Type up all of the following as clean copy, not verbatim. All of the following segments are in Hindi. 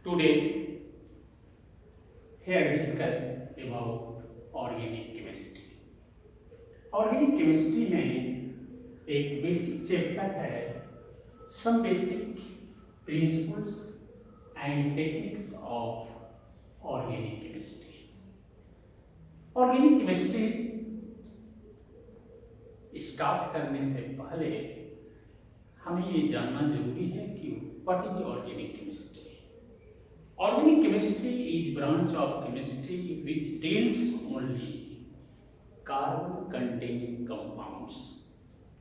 Today, here discuss about organic chemistry. Organic chemistry में एक बेसिक चैप्टर है some basic principles and techniques of organic chemistry. Organic chemistry start करने से पहले हमें ये जानना जरूरी है कि what is organic chemistry. Organic chemistry is branch of chemistry which deals only carbon containing compounds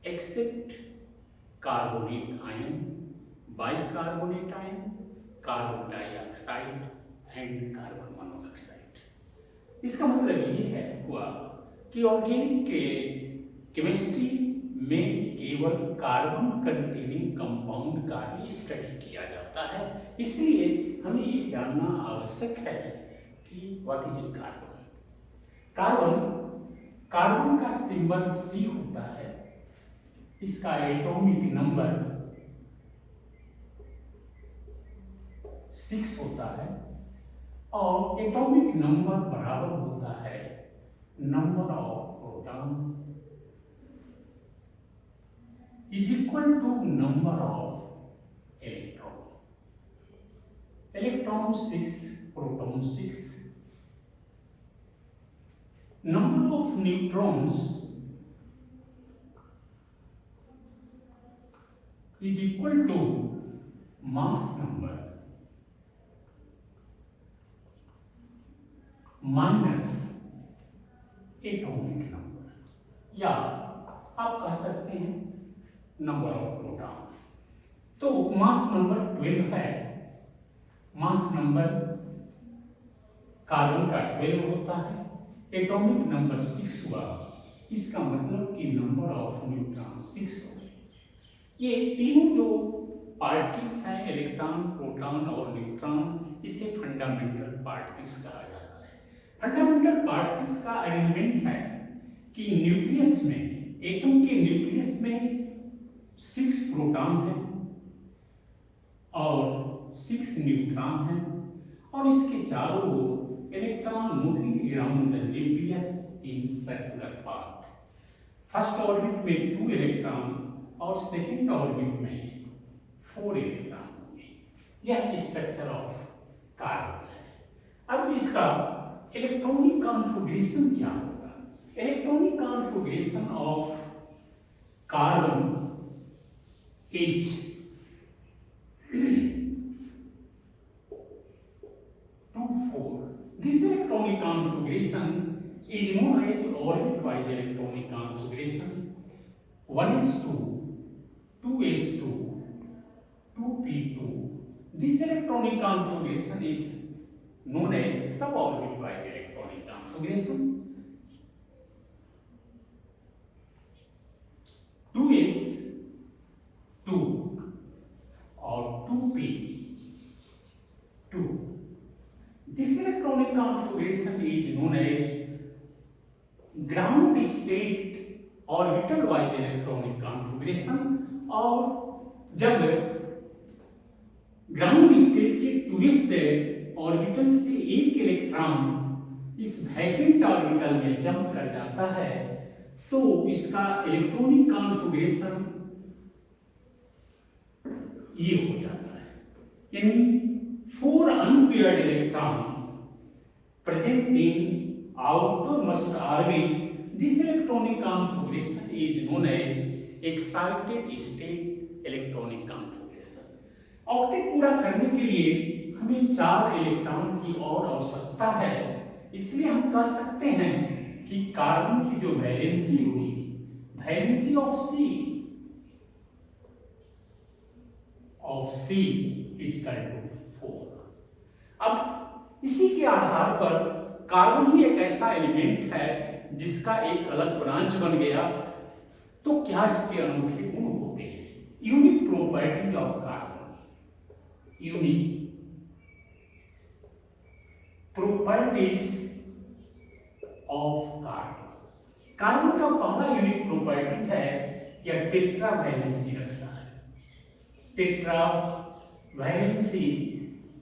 except carbonate ion, bicarbonate ion, carbon dioxide and carbon monoxide. इसका मतलब ये है हुआ कि ऑर्गेनिक के केमिस्ट्री में केवल कार्बन कंटेनिंग कंपाउंड का ही स्टडी किया जाता है, इसलिए हमें ये जानना आवश्यक है कि व्हाट इज कार्बन. कार्बन का सिंबल C होता है, इसका एटॉमिक नंबर 6 होता है और एटॉमिक नंबर बराबर होता है number of proton is equal to number of electron. Electron 6, proton 6. Number of neutrons is equal to mass number minus atomic number, या आप कह सकते हैं नंबर ऑफ प्रोटॉन. तो मास नंबर 12 है, मास नंबर कार्बन का 12 होता है, एटॉमिक नंबर 6 हुआ, इसका मतलब कि नंबर ऑफ न्यूट्रॉन 6 हो गए. ये तीनों जो पार्टिकल्स हैं, इलेक्ट्रॉन, प्रोटॉन और न्यूट्रॉन, इसे फंडामेंटल पार्टिकल्स कहा जाता है. फंडामेंटल पार्टिकल्स का अरेंजमेंट है कि न्यूक्लियस में, एटम के न्यूक्लियस में 6 प्रोटॉन है और 6 न्यूट्रॉन है और इसके चारों ओर electron moving around the nucleus in circular path. First orbit में 2 इलेक्ट्रॉन और सेकंड ऑर्बिट में 4 इलेक्ट्रॉन होंगे. यह स्ट्रक्चर ऑफ कार्बन है. अब इसका इलेक्ट्रॉनिक कॉन्फ़िगरेशन क्या होगा? Electronic configuration of carbon is 2,4. This electronic configuration is known as orbit-wise electronic configuration. 1s2, 2s2, 2p2. This electronic configuration is known as suborbit-wise electronic configuration. 2s 2 और 2p2. This electronic configuration is known as ground state orbital wise electronic configuration. और जब ग्राउंड स्टेट के 2s से ऑर्बिटल से एक इलेक्ट्रॉन इस वैकेंट ऑर्बिटल में जंप कर जाता है तो इसका इलेक्ट्रॉनिक कॉन्फ़िगरेशन ये हो जाता है, यानी 4 unpaired electron present in outermost orbit. This electronic configuration is known as excited state electronic configuration. Octet पूरा करने के लिए हमें 4 इलेक्ट्रॉन की और आवश्यकता है, इसलिए हम कह सकते हैं कि कार्बन की जो वैलेंसी हुई, valency of C is equal to 4. अब इसी के आधार पर कार्बन ही एक ऐसा एलिमेंट है जिसका एक अलग ब्रांच बन गया, तो क्या इसके अनोखे गुण होते हैं? Unique properties of carbon. Unique properties of carbon. Carbon का पहला यूनिक प्रॉपर्टीज है यह टेट्रा वैलेंसी रखता है. टेट्रा वैलेंसी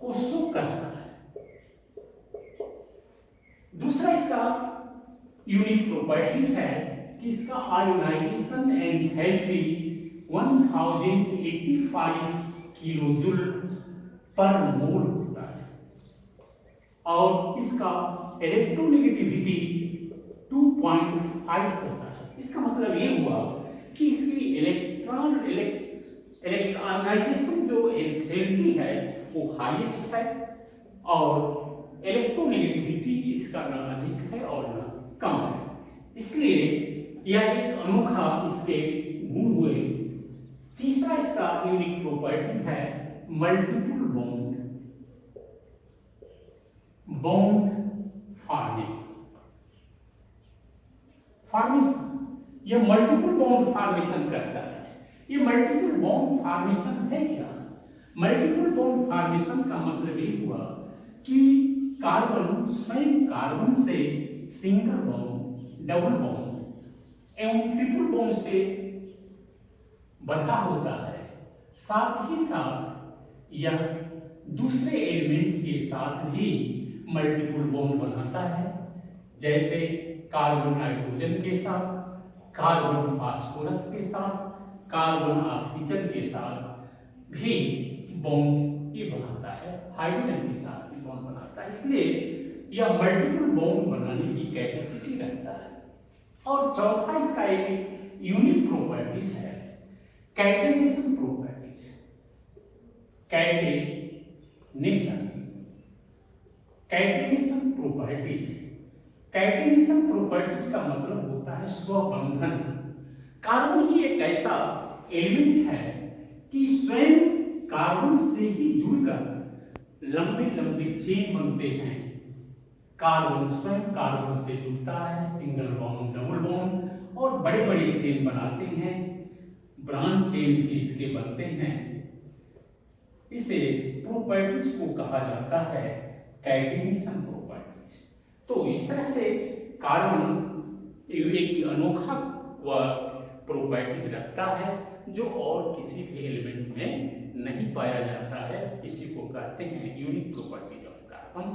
को शो करता है। दूसरा इसका यूनिक प्रॉपर्टीज है कि इसका आयोनाइजेशन एंथैल्पी 1085 किलोजूल पर मोल होता है और इसका इलेक्ट्रोनेगेटिविटी 2.5 होता है। इसका मतलब ये हुआ कि इसकी आयोनाइजेशन जो एंथैल्पी है वो हाईएस्ट है और इलेक्ट्रोनेगेटिविटी इसका न अधिक है और न कम है, इसलिए यह एक अनोखा इसके गुण हुए। तीसरा इसका यूनिक प्रॉपर्टी है मल्टीपल बॉन्ड फॉर्मेशन। यह मल्टीपल बॉन्ड फॉर्मेशन करता है। ये मल्टीपल बॉन्ड फॉर्मेशन है क्या? मल्टीपल बॉन्ड फॉर्मेशन का मतलब ये हुआ कि कार्बन स्वयं कार्बन से सिंगल बॉन्ड, डबल बॉन्ड एवं ट्रिपल बॉन्ड से बंधा होता है। साथ ही साथ यह दूसरे एलिमेंट के साथ भी मल्टीपल बॉन्ड बनाता है, जैसे कार्बन नाइट्रोजन के साथ, कार्बन फास्फोरस के साथ, कार्बन ऑक्सीजन के साथ भी बॉन्ड ये बनाता है, हाइड्रोजन के साथ भी बॉन्ड बनाता है। इसलिए यह मल्टीपल बॉन्ड बनाने की कैपेसिटी रखता है। और चौथा इसका एक यूनिक प्रॉपर्टीज है कैटेनेशन प्रॉपर्टीज। कैटेनेशन प्रॉपर्टीज का मतलब होता है स्वबंधन। कार्बन ही एक ऐसा एलिमेंट है कि स्वयं कार्बन से ही जुड़कर लंबे लंबे चेन बनते हैं। कार्बन स्वयं कार्बन से जुड़ता है, सिंगल बॉन्ड, डबल बॉन्ड और बड़े बड़े चेन बनाते हैं, ब्रांच चेन भी इसके बनते हैं। इसे प्रॉपर्टीज को कहा जाता है कैटेनेशन प्रॉपर्टीज। तो इस तरह से कार्बन एक अनोखा प्रॉपर्टीज रखता है जो और किसी भी एलिमेंट में नहीं पाया जाता है। इसी को कहते हैं यूनिक प्रॉपर्टीज ऑफ कार्बन।